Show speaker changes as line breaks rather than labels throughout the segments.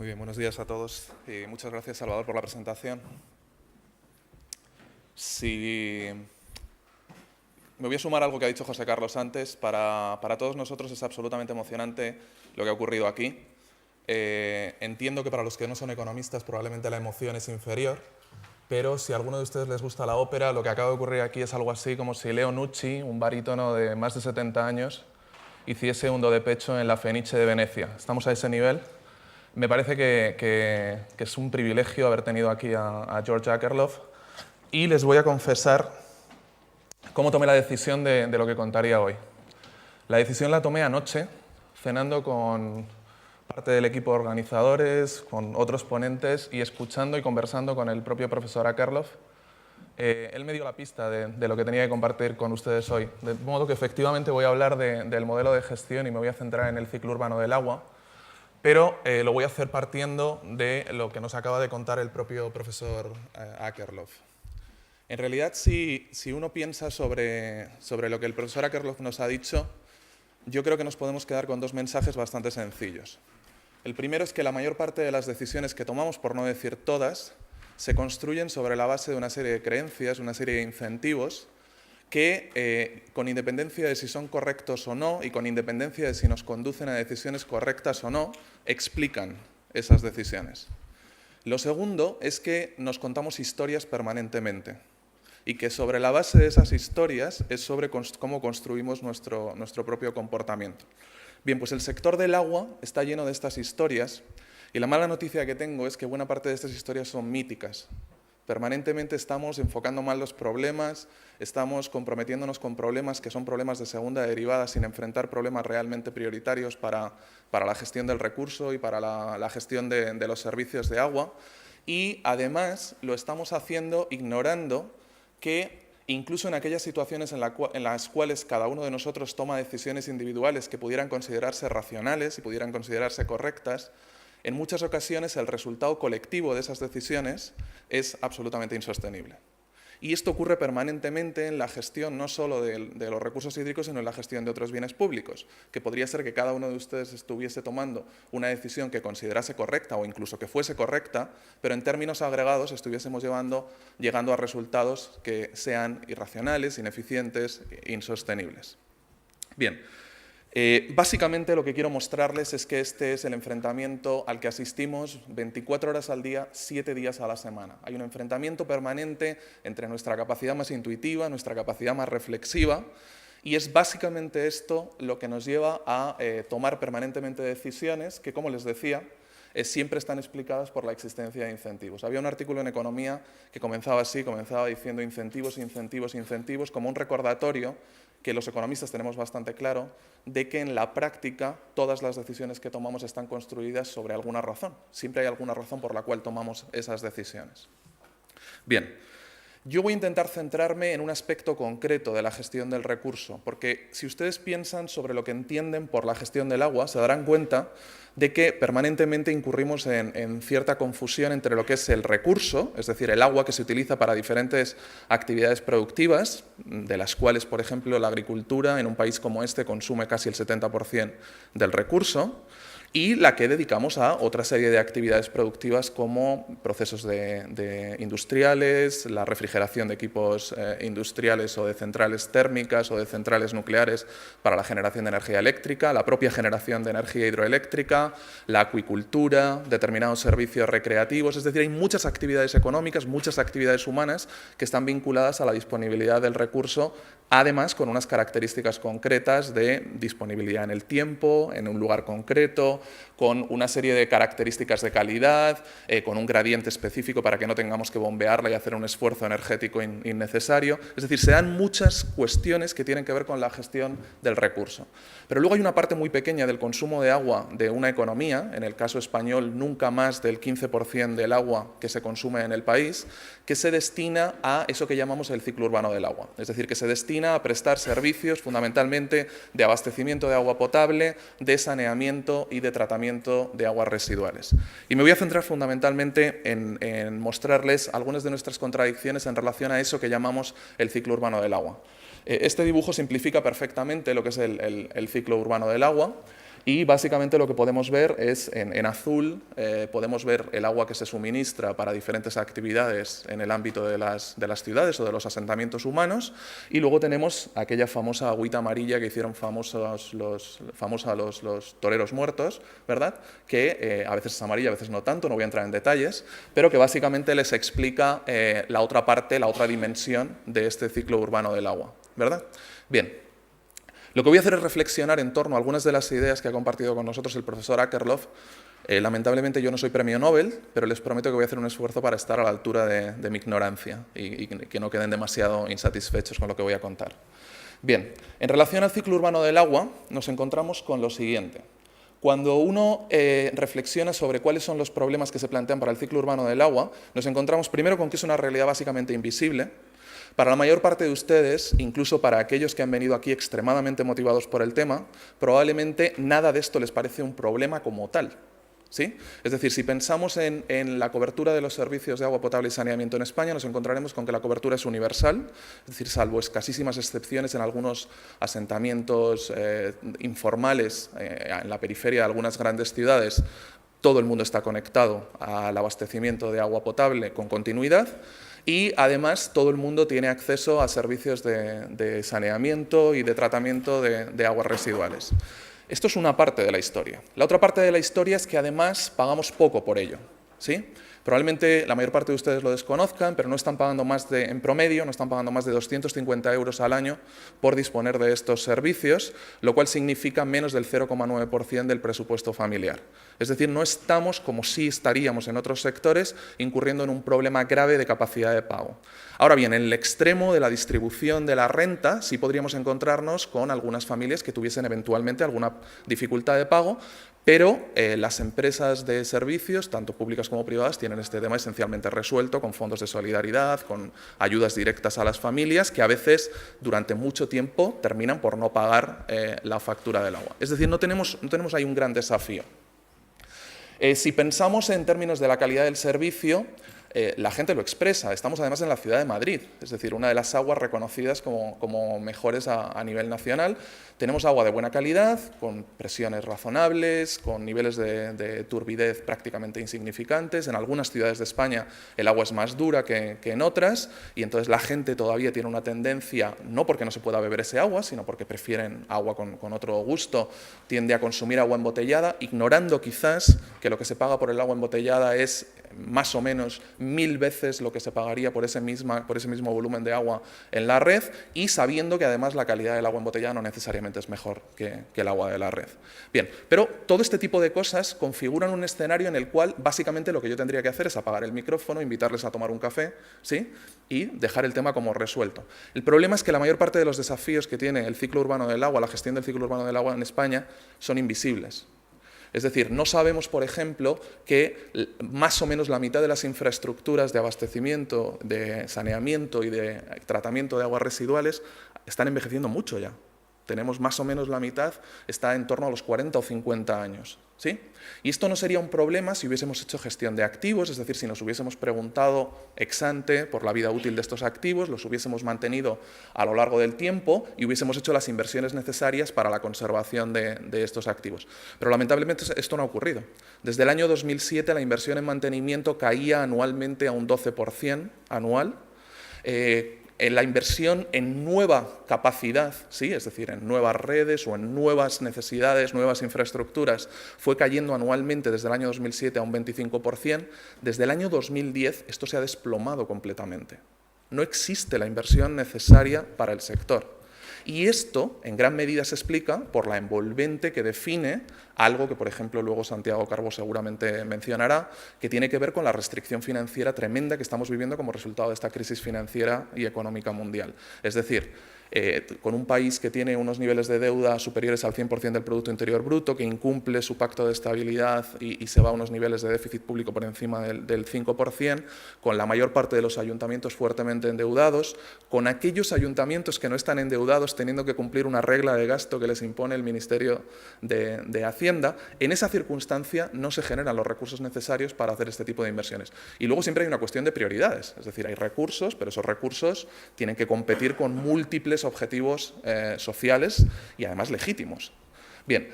Muy bien, buenos días a todos y muchas gracias, Salvador, por la presentación. Me voy a sumar a algo que ha dicho José Carlos antes. Para todos nosotros es absolutamente emocionante lo que ha ocurrido aquí. Entiendo que para los que no son economistas probablemente la emoción es inferior, pero si a alguno de ustedes les gusta la ópera, lo que acaba de ocurrir aquí es algo así como si Leo Nucci, un barítono de más de 70 años, hiciese un do de pecho en la Fenice de Venecia. Estamos a ese nivel. Me parece que es un privilegio haber tenido aquí a George Akerlof y les voy a confesar cómo tomé la decisión de lo que contaría hoy. La decisión la tomé anoche, cenando con parte del equipo de organizadores, con otros ponentes y escuchando y conversando con el propio profesor Akerlof. Él me dio la pista de lo que tenía que compartir con ustedes hoy, de modo que efectivamente voy a hablar del modelo de gestión y me voy a centrar en el ciclo urbano del agua, pero lo voy a hacer partiendo de lo que nos acaba de contar el propio profesor Akerlof. En realidad, si uno piensa sobre lo que el profesor Akerlof nos ha dicho, yo creo que nos podemos quedar con dos mensajes bastante sencillos. El primero es que la mayor parte de las decisiones que tomamos, por no decir todas, se construyen sobre la base de una serie de creencias, una serie de incentivos que, con independencia de si son correctos o no y con independencia de si nos conducen a decisiones correctas o no, explican esas decisiones. Lo segundo es que nos contamos historias permanentemente y que sobre la base de esas historias es sobre cómo construimos nuestro propio comportamiento. Bien, pues el sector del agua está lleno de estas historias y la mala noticia que tengo es que buena parte de estas historias son míticas. Permanentemente estamos enfocando mal los problemas, estamos comprometiéndonos con problemas que son problemas de segunda derivada sin enfrentar problemas realmente prioritarios para la gestión del recurso y para la gestión de los servicios de agua. Y además lo estamos haciendo ignorando que incluso en aquellas situaciones en las cuales cada uno de nosotros toma decisiones individuales que pudieran considerarse racionales y pudieran considerarse correctas, en muchas ocasiones el resultado colectivo de esas decisiones es absolutamente insostenible. Y esto ocurre permanentemente en la gestión no solo de los recursos hídricos, sino en la gestión de otros bienes públicos, que podría ser que cada uno de ustedes estuviese tomando una decisión que considerase correcta o incluso que fuese correcta, pero en términos agregados estuviésemos llegando a resultados que sean irracionales, ineficientes e insostenibles. Bien. Básicamente lo que quiero mostrarles es que este es el enfrentamiento al que asistimos 24 horas al día, 7 días a la semana. Hay un enfrentamiento permanente entre nuestra capacidad más intuitiva, nuestra capacidad más reflexiva, y es básicamente esto lo que nos lleva a tomar permanentemente decisiones que, como les decía, siempre están explicadas por la existencia de incentivos. Había un artículo en Economía que comenzaba así, comenzaba diciendo incentivos, incentivos, incentivos, como un recordatorio que los economistas tenemos bastante claro, de que en la práctica todas las decisiones que tomamos están construidas sobre alguna razón. Siempre hay alguna razón por la cual tomamos esas decisiones. Bien, yo voy a intentar centrarme en un aspecto concreto de la gestión del recurso, porque si ustedes piensan sobre lo que entienden por la gestión del agua, se darán cuenta de que permanentemente incurrimos en cierta confusión entre lo que es el recurso, es decir, el agua que se utiliza para diferentes actividades productivas, de las cuales, por ejemplo, la agricultura en un país como este consume casi el 70% del recurso, y la que dedicamos a otra serie de actividades productivas como procesos industriales, la refrigeración de equipos industriales o de centrales térmicas o de centrales nucleares para la generación de energía eléctrica, la propia generación de energía hidroeléctrica, la acuicultura, determinados servicios recreativos. Es decir, hay muchas actividades económicas, muchas actividades humanas que están vinculadas a la disponibilidad del recurso, además con unas características concretas de disponibilidad en el tiempo, en un lugar concreto, con una serie de características de calidad, con un gradiente específico para que no tengamos que bombearla y hacer un esfuerzo energético innecesario. Es decir, se dan muchas cuestiones que tienen que ver con la gestión del recurso. Pero luego hay una parte muy pequeña del consumo de agua de una economía, en el caso español nunca más del 15% del agua que se consume en el país, que se destina a eso que llamamos el ciclo urbano del agua. Es decir, que se destina a prestar servicios fundamentalmente de abastecimiento de agua potable, de saneamiento y de tratamiento de aguas residuales. Y me voy a centrar fundamentalmente en mostrarles algunas de nuestras contradicciones en relación a eso que llamamos el ciclo urbano del agua. Este dibujo simplifica perfectamente lo que es el ciclo urbano del agua Y básicamente lo que podemos ver es, en azul, podemos ver el agua que se suministra para diferentes actividades en el ámbito de las ciudades o de los asentamientos humanos, y luego tenemos aquella famosa agüita amarilla que hicieron famosos los toreros muertos, ¿verdad? Que a veces es amarilla, a veces no tanto, no voy a entrar en detalles, pero que básicamente les explica la otra parte, la otra dimensión de este ciclo urbano del agua, ¿verdad? Bien. Lo que voy a hacer es reflexionar en torno a algunas de las ideas que ha compartido con nosotros el profesor Akerlof. Lamentablemente yo no soy premio Nobel, pero les prometo que voy a hacer un esfuerzo para estar a la altura de mi ignorancia y que no queden demasiado insatisfechos con lo que voy a contar. Bien, en relación al ciclo urbano del agua, nos encontramos con lo siguiente. Cuando uno reflexiona sobre cuáles son los problemas que se plantean para el ciclo urbano del agua, nos encontramos primero con que es una realidad básicamente invisible. Para la mayor parte de ustedes, incluso para aquellos que han venido aquí extremadamente motivados por el tema, probablemente nada de esto les parece un problema como tal, ¿sí? Es decir, si pensamos en la cobertura de los servicios de agua potable y saneamiento en España, nos encontraremos con que la cobertura es universal, es decir, salvo escasísimas excepciones en algunos asentamientos informales en la periferia de algunas grandes ciudades, todo el mundo está conectado al abastecimiento de agua potable con continuidad. Y además todo el mundo tiene acceso a servicios de saneamiento y de tratamiento de aguas residuales. Esto es una parte de la historia. La otra parte de la historia es que además pagamos poco por ello, ¿sí? Probablemente la mayor parte de ustedes lo desconozcan, pero no están pagando más en promedio, no están pagando más de 250 euros al año por disponer de estos servicios, lo cual significa menos del 0,9% del presupuesto familiar. Es decir, no estamos, como sí estaríamos en otros sectores, incurriendo en un problema grave de capacidad de pago. Ahora bien, en el extremo de la distribución de la renta, sí podríamos encontrarnos con algunas familias que tuviesen eventualmente alguna dificultad de pago, pero las empresas de servicios, tanto públicas como privadas, tienen este tema esencialmente resuelto con fondos de solidaridad, con ayudas directas a las familias, que a veces durante mucho tiempo terminan por no pagar la factura del agua. Es decir, no tenemos ahí un gran desafío. Si pensamos en términos de la calidad del servicio, la gente lo expresa. Estamos además en la ciudad de Madrid, es decir, una de las aguas reconocidas como mejores a nivel nacional. Tenemos agua de buena calidad, con presiones razonables, con niveles de turbidez prácticamente insignificantes. En algunas ciudades de España el agua es más dura que en otras, y entonces la gente todavía tiene una tendencia, no porque no se pueda beber ese agua, sino porque prefieren agua con otro gusto, tiende a consumir agua embotellada, ignorando quizás que lo que se paga por el agua embotellada es más o menos 1000 veces lo que se pagaría por ese mismo volumen de agua en la red, y sabiendo que además la calidad del agua embotellada no necesariamente es mejor que el agua de la red. Bien, pero todo este tipo de cosas configuran un escenario en el cual básicamente lo que yo tendría que hacer es apagar el micrófono, invitarles a tomar un café, ¿sí?, y dejar el tema como resuelto. El problema es que la mayor parte de los desafíos que tiene el ciclo urbano del agua, la gestión del ciclo urbano del agua en España, son invisibles. Es decir, no sabemos, por ejemplo, que más o menos la mitad de las infraestructuras de abastecimiento, de saneamiento y de tratamiento de aguas residuales están envejeciendo mucho ya. Tenemos más o menos la mitad, está en torno a los 40 o 50 años. ¿Sí? Y esto no sería un problema si hubiésemos hecho gestión de activos, es decir, si nos hubiésemos preguntado ex ante por la vida útil de estos activos, los hubiésemos mantenido a lo largo del tiempo y hubiésemos hecho las inversiones necesarias para la conservación de estos activos. Pero lamentablemente esto no ha ocurrido. Desde el año 2007 la inversión en mantenimiento caía anualmente a un 12% anual. En la inversión en nueva capacidad, ¿sí?, es decir, en nuevas redes o en nuevas necesidades, nuevas infraestructuras, fue cayendo anualmente desde el año 2007 a un 25%. Desde el año 2010 esto se ha desplomado completamente. No existe la inversión necesaria para el sector. Y esto, en gran medida, se explica por la envolvente que define algo que, por ejemplo, luego Santiago Carbó seguramente mencionará, que tiene que ver con la restricción financiera tremenda que estamos viviendo como resultado de esta crisis financiera y económica mundial. Es decir, con un país que tiene unos niveles de deuda superiores al 100% del Producto Interior Bruto, que incumple su pacto de estabilidad y se va a unos niveles de déficit público por encima del 5%, con la mayor parte de los ayuntamientos fuertemente endeudados, con aquellos ayuntamientos que no están endeudados teniendo que cumplir una regla de gasto que les impone el Ministerio de Hacienda. En esa circunstancia no se generan los recursos necesarios para hacer este tipo de inversiones. Y luego siempre hay una cuestión de prioridades, es decir, hay recursos, pero esos recursos tienen que competir con múltiples objetivos sociales y además legítimos. Bien,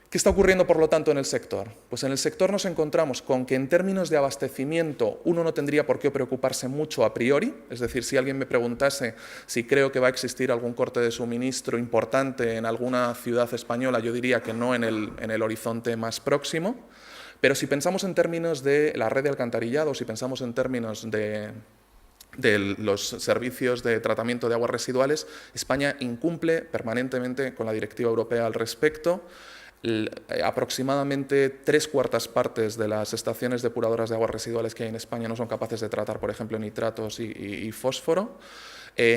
¿Qué está ocurriendo, por lo tanto, en el sector? Pues en el sector nos encontramos con que en términos de abastecimiento uno no tendría por qué preocuparse mucho a priori, es decir, si alguien me preguntase si creo que va a existir algún corte de suministro importante en alguna ciudad española, yo diría que no en el horizonte más próximo, pero si pensamos en términos de la red de alcantarillado, si pensamos en términos de los servicios de tratamiento de aguas residuales, España incumple permanentemente con la directiva europea al respecto. Aproximadamente 3/4 partes de las estaciones depuradoras de aguas residuales que hay en España no son capaces de tratar, por ejemplo, nitratos y fósforo.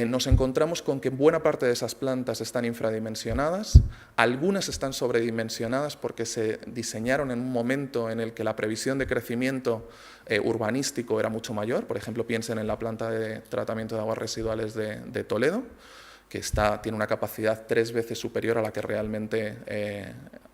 Nos encontramos con que buena parte de esas plantas están infradimensionadas, algunas están sobredimensionadas porque se diseñaron en un momento en el que la previsión de crecimiento urbanístico era mucho mayor. Por ejemplo, piensen en la planta de tratamiento de aguas residuales de Toledo, que tiene una capacidad 3 veces superior a la que realmente,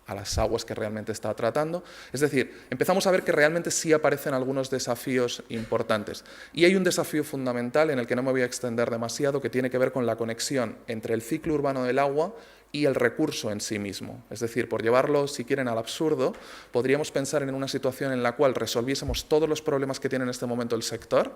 a las aguas que realmente está tratando. Es decir, empezamos a ver que realmente sí aparecen algunos desafíos importantes. Y hay un desafío fundamental en el que no me voy a extender demasiado, que tiene que ver con la conexión entre el ciclo urbano del agua y el recurso en sí mismo. Es decir, por llevarlo, si quieren, al absurdo, podríamos pensar en una situación en la cual resolviésemos todos los problemas que tiene en este momento el sector,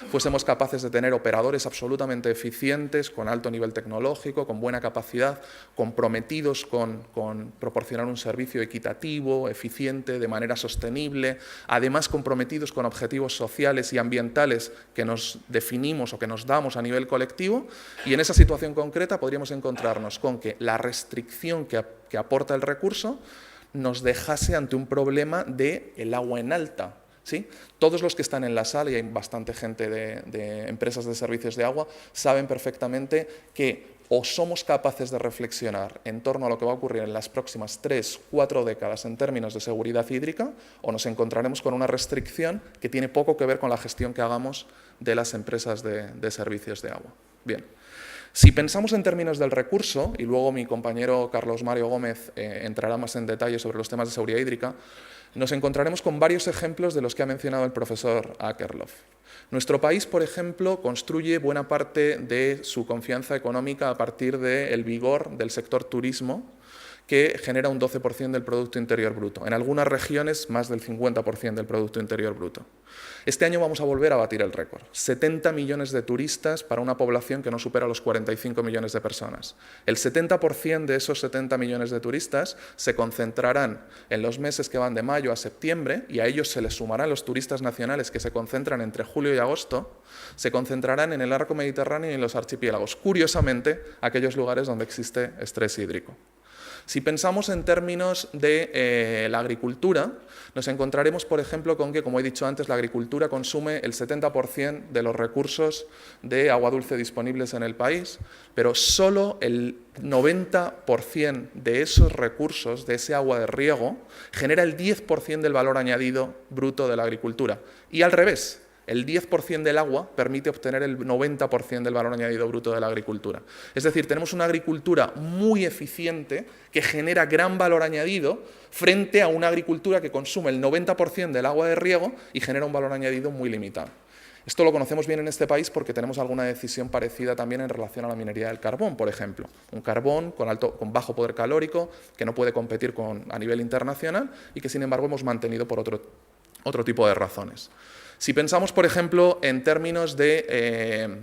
fuésemos capaces de tener operadores absolutamente eficientes, con alto nivel tecnológico, con buena capacidad, comprometidos con proporcionar un servicio equitativo, eficiente, de manera sostenible, además comprometidos con objetivos sociales y ambientales que nos definimos o que nos damos a nivel colectivo, y en esa situación concreta podríamos encontrarnos con que la restricción que aporta el recurso nos dejase ante un problema del agua en alta. ¿Sí? Todos los que están en la sala, y hay bastante gente de empresas de servicios de agua, saben perfectamente que o somos capaces de reflexionar en torno a lo que va a ocurrir en las próximas 3 o 4 décadas en términos de seguridad hídrica, o nos encontraremos con una restricción que tiene poco que ver con la gestión que hagamos de las empresas de servicios de agua. Bien. Si pensamos en términos del recurso, y luego mi compañero Carlos Mario Gómez entrará más en detalle sobre los temas de seguridad hídrica, nos encontraremos con varios ejemplos de los que ha mencionado el profesor Akerlof. Nuestro país, por ejemplo, construye buena parte de su confianza económica a partir del vigor del sector turismo, que genera un 12% del Producto Interior Bruto. En algunas regiones, más del 50% del Producto Interior Bruto. Este año vamos a volver a batir el récord. 70 millones de turistas para una población que no supera los 45 millones de personas. El 70% de esos 70 millones de turistas se concentrarán en los meses que van de mayo a septiembre, y a ellos se les sumarán los turistas nacionales que se concentran entre julio y agosto, se concentrarán en el arco mediterráneo y en los archipiélagos. Curiosamente, aquellos lugares donde existe estrés hídrico. Si pensamos en términos de la agricultura, nos encontraremos, por ejemplo, con que, como he dicho antes, la agricultura consume el 70% de los recursos de agua dulce disponibles en el país, pero solo el 90% de esos recursos, de ese agua de riego, genera el 10% del valor añadido bruto de la agricultura. Y al revés. El 10% del agua permite obtener el 90% del valor añadido bruto de la agricultura. Es decir, tenemos una agricultura muy eficiente que genera gran valor añadido frente a una agricultura que consume el 90% del agua de riego y genera un valor añadido muy limitado. Esto lo conocemos bien en este país porque tenemos alguna decisión parecida también en relación a la minería del carbón, por ejemplo. Un carbón con bajo poder calórico que no puede competir a nivel internacional y que, sin embargo, hemos mantenido por otro tipo de razones. Si pensamos, por ejemplo, en términos de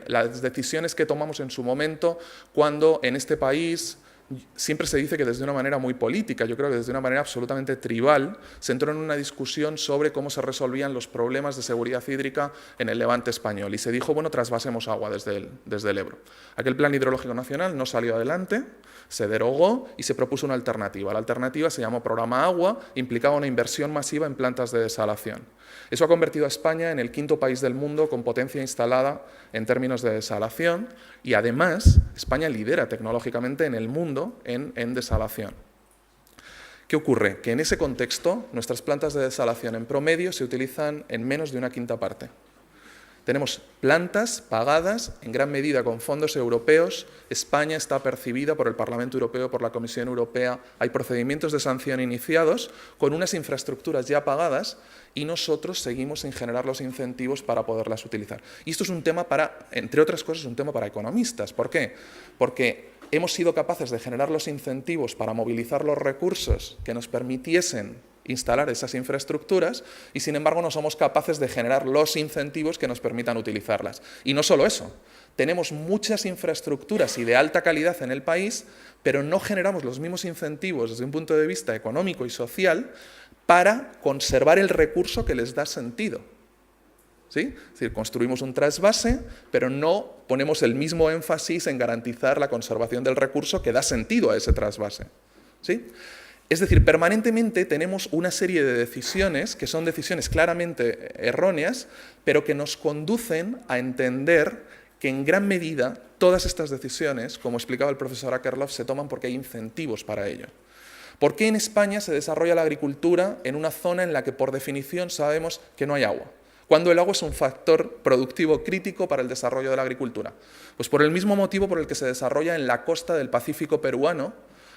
las decisiones que tomamos en su momento, cuando en este país siempre se dice que desde una manera muy política, yo creo que desde una manera absolutamente tribal, se entró en una discusión sobre cómo se resolvían los problemas de seguridad hídrica en el Levante español. Y se dijo, bueno, trasvasemos agua desde el Ebro. Aquel plan hidrológico nacional no salió adelante, se derogó y se propuso una alternativa. La alternativa se llamó Programa Agua, implicaba una inversión masiva en plantas de desalación. Eso ha convertido a España en el 5º país del mundo con potencia instalada en términos de desalación, y además España lidera tecnológicamente en el mundo en desalación. ¿Qué ocurre? Que en ese contexto nuestras plantas de desalación en promedio se utilizan en menos de una quinta parte. Tenemos plantas pagadas en gran medida con fondos europeos. España está percibida por el Parlamento Europeo, por la Comisión Europea. Hay procedimientos de sanción iniciados con unas infraestructuras ya pagadas y nosotros seguimos sin generar los incentivos para poderlas utilizar. Y esto es un tema entre otras cosas, un tema para economistas. ¿Por qué? Porque hemos sido capaces de generar los incentivos para movilizar los recursos que nos permitiesen instalar esas infraestructuras y, sin embargo, no somos capaces de generar los incentivos que nos permitan utilizarlas. Y no solo eso, tenemos muchas infraestructuras y de alta calidad en el país, pero no generamos los mismos incentivos desde un punto de vista económico y social para conservar el recurso que les da sentido. ¿Sí? Es decir, construimos un trasvase, pero no ponemos el mismo énfasis en garantizar la conservación del recurso que da sentido a ese trasvase. ¿Sí? Es decir, permanentemente tenemos una serie de decisiones que son decisiones claramente erróneas, pero que nos conducen a entender que en gran medida todas estas decisiones, como explicaba el profesor Akerlof, se toman porque hay incentivos para ello. ¿Por qué en España se desarrolla la agricultura en una zona en la que por definición sabemos que no hay agua? Cuando el agua es un factor productivo crítico para el desarrollo de la agricultura. Pues por el mismo motivo por el que se desarrolla en la costa del Pacífico peruano,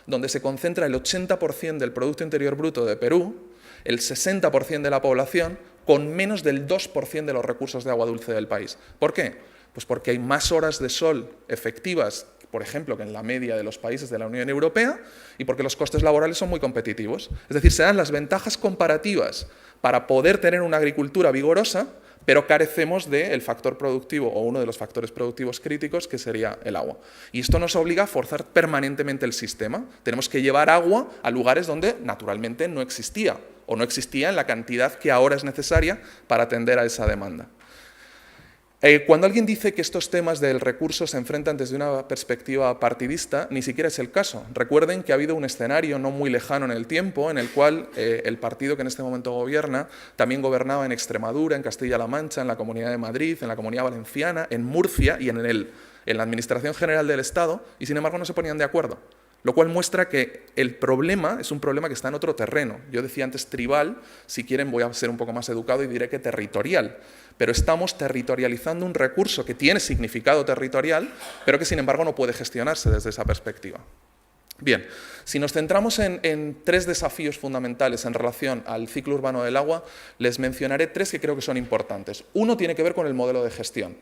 donde se concentra el 80% del Producto Interior Bruto de Perú, el 60% de la población, con menos del 2% de los recursos de agua dulce del país. ¿Por qué? Pues porque hay más horas de sol efectivas, por ejemplo, que en la media de los países de la Unión Europea, y porque los costes laborales son muy competitivos. Es decir, se dan las ventajas comparativas para poder tener una agricultura vigorosa, pero carecemos del factor productivo o uno de los factores productivos críticos, que sería el agua. Y esto nos obliga a forzar permanentemente el sistema. Tenemos que llevar agua a lugares donde naturalmente no existía, o no existía en la cantidad que ahora es necesaria para atender a esa demanda. Cuando alguien dice que estos temas del recurso se enfrentan desde una perspectiva partidista, ni siquiera es el caso. Recuerden que ha habido un escenario no muy lejano en el tiempo en el cual el partido que en este momento gobierna también gobernaba en Extremadura, en Castilla-La Mancha, en la Comunidad de Madrid, en la Comunidad Valenciana, en Murcia y en la Administración General del Estado, y sin embargo no se ponían de acuerdo. Lo cual muestra que el problema es un problema que está en otro terreno. Yo decía antes tribal, si quieren voy a ser un poco más educado y diré que territorial. Pero estamos territorializando un recurso que tiene significado territorial, pero que sin embargo no puede gestionarse desde esa perspectiva. Bien, si nos centramos en tres desafíos fundamentales en relación al ciclo urbano del agua, les mencionaré tres que creo que son importantes. Uno tiene que ver con el modelo de gestión.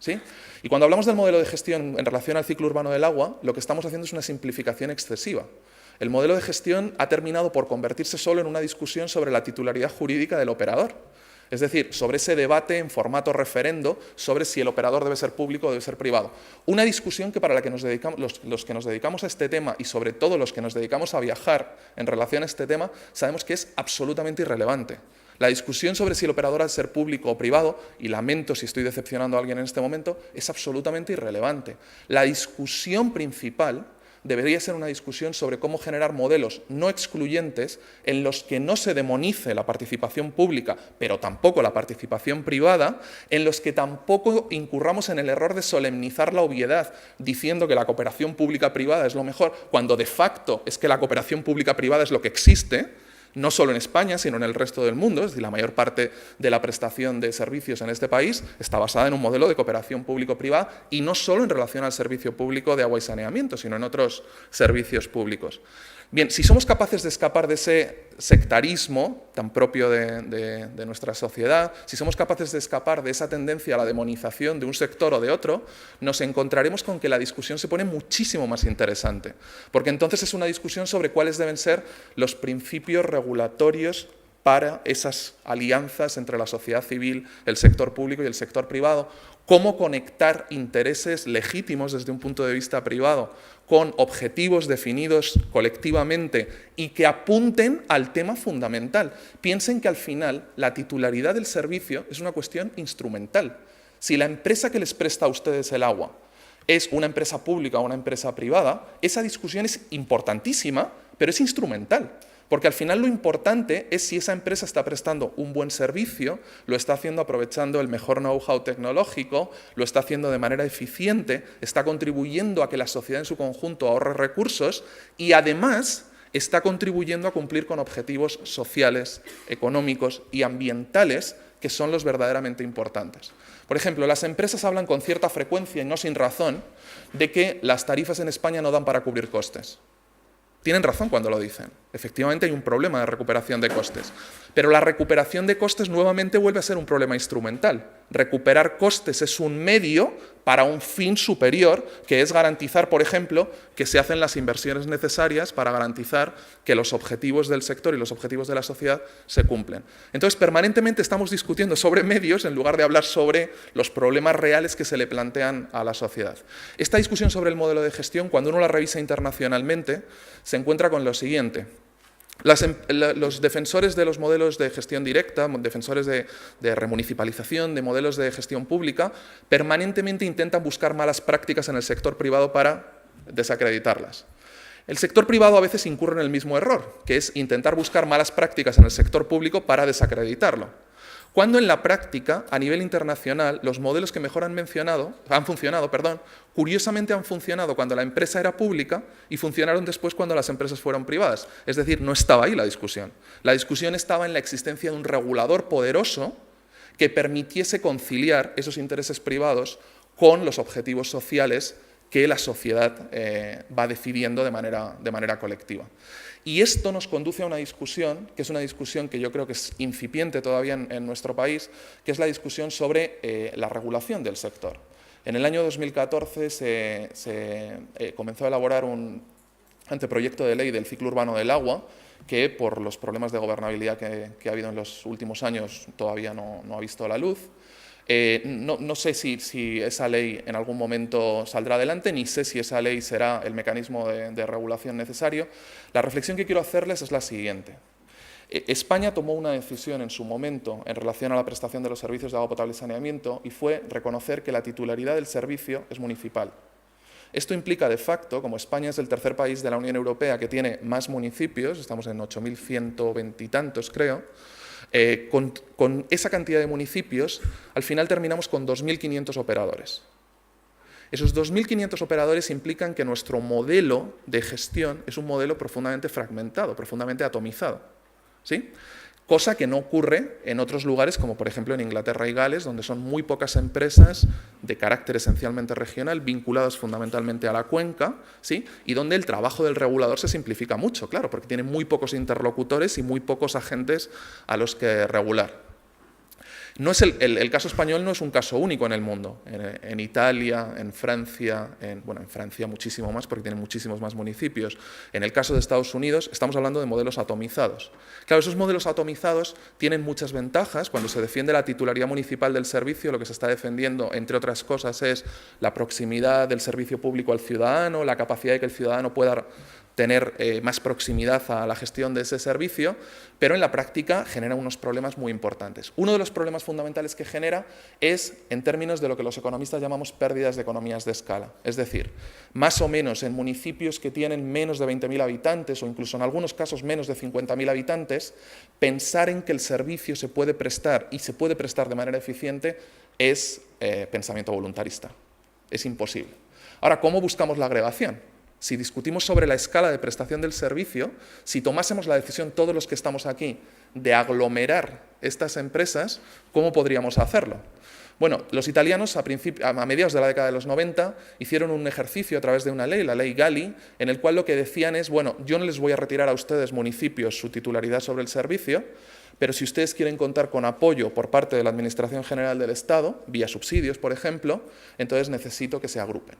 ¿Sí? Y cuando hablamos del modelo de gestión en relación al ciclo urbano del agua, lo que estamos haciendo es una simplificación excesiva. El modelo de gestión ha terminado por convertirse solo en una discusión sobre la titularidad jurídica del operador. Es decir, sobre ese debate en formato referendo sobre si el operador debe ser público o debe ser privado. Una discusión que para la que nos dedicamos, los que nos dedicamos a este tema y sobre todo los que nos dedicamos a viajar en relación a este tema, sabemos que es absolutamente irrelevante. La discusión sobre si el operador ha de ser público o privado, y lamento si estoy decepcionando a alguien en este momento, es absolutamente irrelevante. La discusión principal debería ser una discusión sobre cómo generar modelos no excluyentes en los que no se demonice la participación pública, pero tampoco la participación privada, en los que tampoco incurramos en el error de solemnizar la obviedad diciendo que la cooperación pública-privada es lo mejor, cuando de facto es que la cooperación pública-privada es lo que existe, no solo en España, sino en el resto del mundo. Es decir, la mayor parte de la prestación de servicios en este país está basada en un modelo de cooperación público-privada y no solo en relación al servicio público de agua y saneamiento, sino en otros servicios públicos. Bien, si somos capaces de escapar de ese sectarismo tan propio de nuestra sociedad, si somos capaces de escapar de esa tendencia a la demonización de un sector o de otro, nos encontraremos con que la discusión se pone muchísimo más interesante, porque entonces es una discusión sobre cuáles deben ser los principios regulatorios para esas alianzas entre la sociedad civil, el sector público y el sector privado, cómo conectar intereses legítimos desde un punto de vista privado con objetivos definidos colectivamente y que apunten al tema fundamental. Piensen que al final la titularidad del servicio es una cuestión instrumental. Si la empresa que les presta a ustedes el agua es una empresa pública o una empresa privada, esa discusión es importantísima, pero es instrumental. Porque al final lo importante es si esa empresa está prestando un buen servicio, lo está haciendo aprovechando el mejor know-how tecnológico, lo está haciendo de manera eficiente, está contribuyendo a que la sociedad en su conjunto ahorre recursos y además está contribuyendo a cumplir con objetivos sociales, económicos y ambientales que son los verdaderamente importantes. Por ejemplo, las empresas hablan con cierta frecuencia y no sin razón de que las tarifas en España no dan para cubrir costes. Tienen razón cuando lo dicen. Efectivamente hay un problema de recuperación de costes. Pero la recuperación de costes nuevamente vuelve a ser un problema instrumental. recuperar costes es un medio para un fin superior, que es garantizar, por ejemplo, que se hacen las inversiones necesarias para garantizar que los objetivos del sector y los objetivos de la sociedad se cumplen. Entonces, permanentemente estamos discutiendo sobre medios en lugar de hablar sobre los problemas reales que se le plantean a la sociedad. Esta discusión sobre el modelo de gestión, cuando uno la revisa internacionalmente, se encuentra con lo siguiente. Los defensores de los modelos de gestión directa, defensores de remunicipalización, de modelos de gestión pública, permanentemente intentan buscar malas prácticas en el sector privado para desacreditarlas. El sector privado a veces incurre en el mismo error, que es intentar buscar malas prácticas en el sector público para desacreditarlo. Cuando en la práctica, a nivel internacional, los modelos que mejor han funcionado, curiosamente han funcionado cuando la empresa era pública y funcionaron después cuando las empresas fueron privadas. Es decir, no estaba ahí la discusión. La discusión estaba en la existencia de un regulador poderoso que permitiese conciliar esos intereses privados con los objetivos sociales que la sociedad va decidiendo de manera colectiva. Y esto nos conduce a una discusión, que es una discusión que yo creo que es incipiente todavía en nuestro país, que es la discusión sobre la regulación del sector. En el año 2014 se comenzó a elaborar un anteproyecto de ley del ciclo urbano del agua, que por los problemas de gobernabilidad que ha habido en los últimos años todavía no ha visto la luz. No sé si esa ley en algún momento saldrá adelante, ni sé si esa ley será el mecanismo de regulación necesario. La reflexión que quiero hacerles es la siguiente. España tomó una decisión en su momento en relación a la prestación de los servicios de agua potable y saneamiento y fue reconocer que la titularidad del servicio es municipal. Esto implica de facto, como España es el tercer país de la Unión Europea que tiene más municipios, estamos en 8.120 y tantos creo, con esa cantidad de municipios, al final terminamos con 2.500 operadores. Esos 2.500 operadores implican que nuestro modelo de gestión es un modelo profundamente fragmentado, profundamente atomizado, ¿sí? Cosa que no ocurre en otros lugares, como por ejemplo en Inglaterra y Gales, donde son muy pocas empresas de carácter esencialmente regional, vinculadas fundamentalmente a la cuenca, ¿sí? Y donde el trabajo del regulador se simplifica mucho, claro, porque tiene muy pocos interlocutores y muy pocos agentes a los que regular. No es el caso español no es un caso único en el mundo. En Italia, en Francia, en Francia muchísimo más porque tienen muchísimos más municipios. En el caso de Estados Unidos estamos hablando de modelos atomizados. Claro, esos modelos atomizados tienen muchas ventajas. Cuando se defiende la titularidad municipal del servicio, lo que se está defendiendo, entre otras cosas, es la proximidad del servicio público al ciudadano, la capacidad de que el ciudadano pueda tener más proximidad a la gestión de ese servicio, pero en la práctica genera unos problemas muy importantes. Uno de los problemas fundamentales que genera es en términos de lo que los economistas llamamos pérdidas de economías de escala. Es decir, más o menos en municipios que tienen menos de 20.000 habitantes o incluso en algunos casos menos de 50.000 habitantes, pensar en que el servicio se puede prestar y se puede prestar de manera eficiente es pensamiento voluntarista. Es imposible. Ahora, ¿cómo buscamos la agregación? Si discutimos sobre la escala de prestación del servicio, si tomásemos la decisión todos los que estamos aquí de aglomerar estas empresas, ¿cómo podríamos hacerlo? Bueno, los italianos a mediados de la década de los 90 hicieron un ejercicio a través de una ley, la ley Galli, en el cual lo que decían es, bueno, yo no les voy a retirar a ustedes municipios su titularidad sobre el servicio, pero si ustedes quieren contar con apoyo por parte de la Administración General del Estado, vía subsidios, por ejemplo, entonces necesito que se agrupen.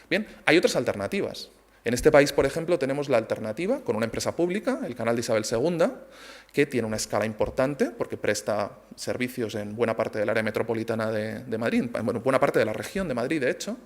Bien, hay otras alternativas. En este país, por ejemplo, tenemos la alternativa con una empresa pública, el Canal de Isabel II, que tiene una escala importante porque presta servicios en buena parte del área metropolitana de Madrid, en buena parte de la región de Madrid, de hecho.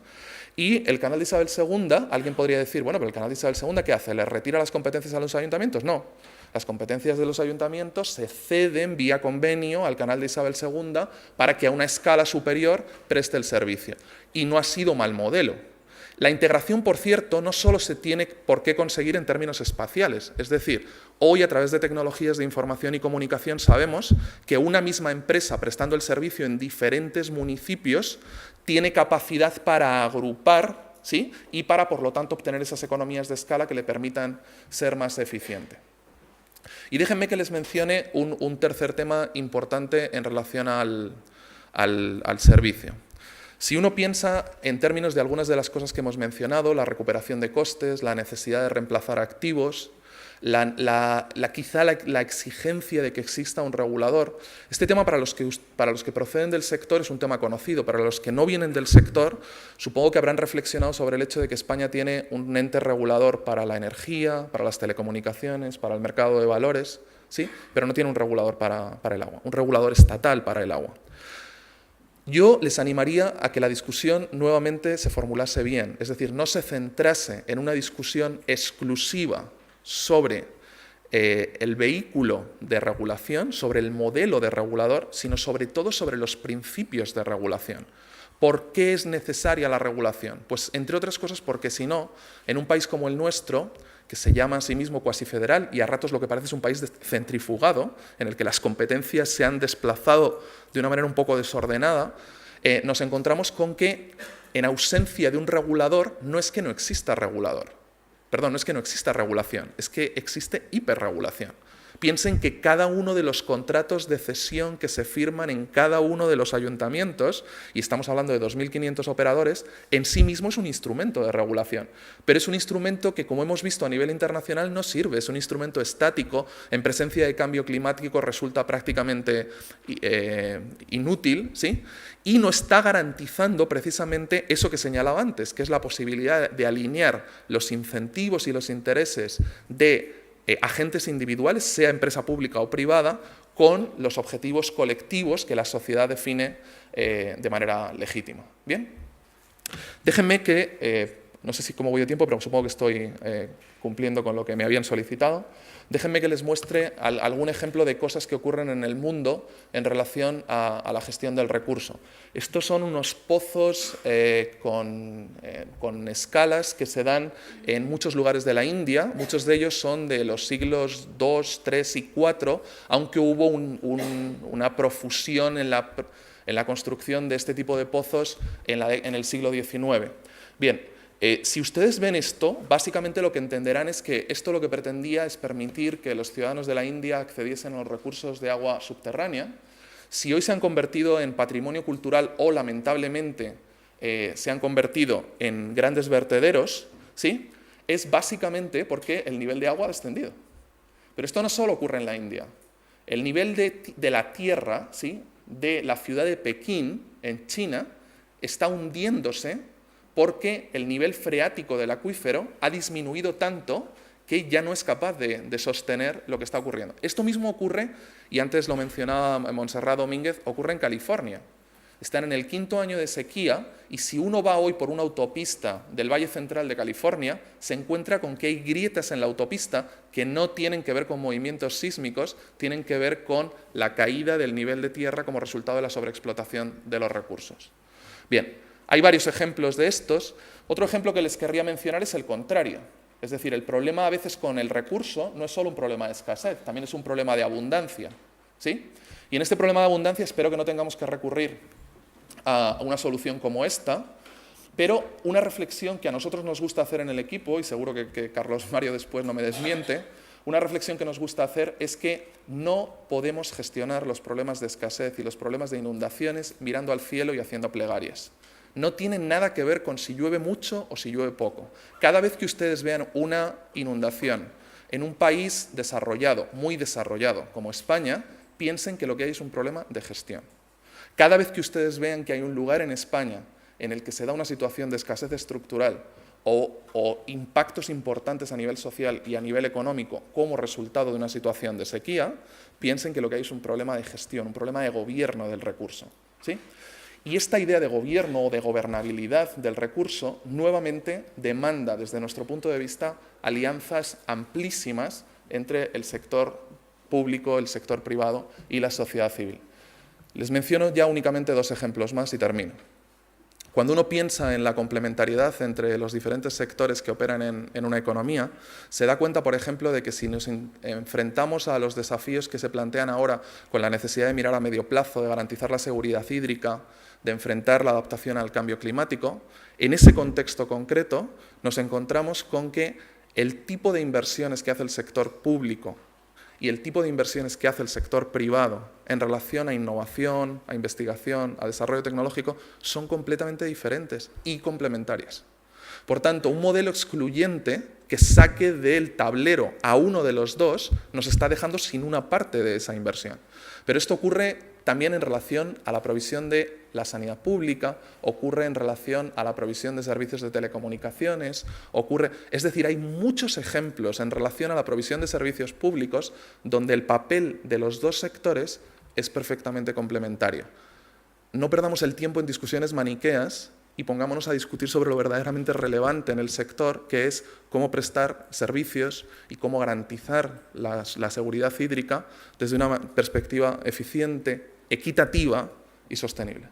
Y el Canal de Isabel II, alguien podría decir, bueno, pero el Canal de Isabel II, ¿qué hace? ¿Le retira las competencias a los ayuntamientos? No. Las competencias de los ayuntamientos se ceden vía convenio al Canal de Isabel II para que a una escala superior preste el servicio. Y no ha sido mal modelo. La integración, por cierto, no solo se tiene por qué conseguir en términos espaciales. Es decir, hoy a través de tecnologías de información y comunicación sabemos que una misma empresa prestando el servicio en diferentes municipios tiene capacidad para agrupar, ¿sí? Y para, por lo tanto, obtener esas economías de escala que le permitan ser más eficiente. Y déjenme que les mencione un tercer tema importante en relación al servicio. Si uno piensa en términos de algunas de las cosas que hemos mencionado, la recuperación de costes, la necesidad de reemplazar activos, quizá la exigencia de que exista un regulador. Este tema para los que proceden del sector es un tema conocido. Para los que no vienen del sector, supongo que habrán reflexionado sobre el hecho de que España tiene un ente regulador para la energía, para las telecomunicaciones, para el mercado de valores, ¿sí? Pero no tiene un regulador para el agua, un regulador estatal para el agua. Yo les animaría a que la discusión nuevamente se formulase bien, es decir, no se centrase en una discusión exclusiva sobre el vehículo de regulación, sobre el modelo de regulador, sino sobre todo sobre los principios de regulación. ¿Por qué es necesaria la regulación? Pues, entre otras cosas, porque si no, en un país como el nuestro, que se llama a sí mismo cuasi federal y a ratos lo que parece es un país centrifugado, en el que las competencias se han desplazado de una manera un poco desordenada, nos encontramos con que, en ausencia de un regulador, no es que no exista regulador. Perdón, no es que no exista regulación, es que existe hiperregulación. Piensen que cada uno de los contratos de cesión que se firman en cada uno de los ayuntamientos, y estamos hablando de 2.500 operadores, en sí mismo es un instrumento de regulación. Pero es un instrumento que, como hemos visto a nivel internacional, no sirve. Es un instrumento estático. En presencia de cambio climático resulta prácticamente inútil, ¿sí? Y no está garantizando precisamente eso que señalaba antes, que es la posibilidad de alinear los incentivos y los intereses de agentes individuales, sea empresa pública o privada, con los objetivos colectivos que la sociedad define de manera legítima. ¿Bien? Déjenme que, no sé si cómo voy de tiempo, pero supongo que estoy cumpliendo con lo que me habían solicitado. Déjenme que les muestre algún ejemplo de cosas que ocurren en el mundo en relación a la gestión del recurso. Estos son unos pozos con escalas que se dan en muchos lugares de la India. Muchos de ellos son de los siglos II, III y IV, aunque hubo una profusión en la construcción de este tipo de pozos en el siglo XIX. Bien. Si ustedes ven esto, básicamente lo que entenderán es que esto lo que pretendía es permitir que los ciudadanos de la India accediesen a los recursos de agua subterránea. Si hoy se han convertido en patrimonio cultural o, lamentablemente, se han convertido en grandes vertederos, ¿sí? Es básicamente porque el nivel de agua ha descendido. Pero esto no solo ocurre en la India. El nivel de la tierra, ¿sí?, de la ciudad de Pekín, en China, está hundiéndose porque el nivel freático del acuífero ha disminuido tanto que ya no es capaz de sostener lo que está ocurriendo. Esto mismo ocurre, y antes lo mencionaba Montserrat Domínguez, ocurre en California. Están en el 5º año de sequía y si uno va hoy por una autopista del Valle Central de California, se encuentra con que hay grietas en la autopista que no tienen que ver con movimientos sísmicos, tienen que ver con la caída del nivel de tierra como resultado de la sobreexplotación de los recursos. Bien. Hay varios ejemplos de estos. Otro ejemplo que les querría mencionar es el contrario. Es decir, el problema a veces con el recurso no es solo un problema de escasez, también es un problema de abundancia, ¿sí? Y en este problema de abundancia espero que no tengamos que recurrir a una solución como esta, pero una reflexión que a nosotros nos gusta hacer en el equipo, y seguro que Carlos Mario después no me desmiente, una reflexión que nos gusta hacer es que no podemos gestionar los problemas de escasez y los problemas de inundaciones mirando al cielo y haciendo plegarias. No tienen nada que ver con si llueve mucho o si llueve poco. Cada vez que ustedes vean una inundación en un país desarrollado, muy desarrollado, como España, piensen que lo que hay es un problema de gestión. Cada vez que ustedes vean que hay un lugar en España en el que se da una situación de escasez estructural o impactos importantes a nivel social y a nivel económico como resultado de una situación de sequía, piensen que lo que hay es un problema de gestión, un problema de gobierno del recurso, ¿sí? Y esta idea de gobierno o de gobernabilidad del recurso nuevamente demanda, desde nuestro punto de vista, alianzas amplísimas entre el sector público, el sector privado y la sociedad civil. Les menciono ya únicamente 2 ejemplos más y termino. Cuando uno piensa en la complementariedad entre los diferentes sectores que operan en una economía, se da cuenta, por ejemplo, de que si nos enfrentamos a los desafíos que se plantean ahora con la necesidad de mirar a medio plazo, de garantizar la seguridad hídrica, de enfrentar la adaptación al cambio climático, en ese contexto concreto nos encontramos con que el tipo de inversiones que hace el sector público y el tipo de inversiones que hace el sector privado en relación a innovación, a investigación, a desarrollo tecnológico, son completamente diferentes y complementarias. Por tanto, un modelo excluyente que saque del tablero a uno de los dos nos está dejando sin una parte de esa inversión. Pero esto ocurre también en relación a la provisión de la sanidad pública, ocurre en relación a la provisión de servicios de telecomunicaciones, es decir, hay muchos ejemplos en relación a la provisión de servicios públicos donde el papel de los dos sectores es perfectamente complementario. No perdamos el tiempo en discusiones maniqueas y pongámonos a discutir sobre lo verdaderamente relevante en el sector, que es cómo prestar servicios y cómo garantizar la seguridad hídrica desde una perspectiva eficiente, equitativa y sostenible.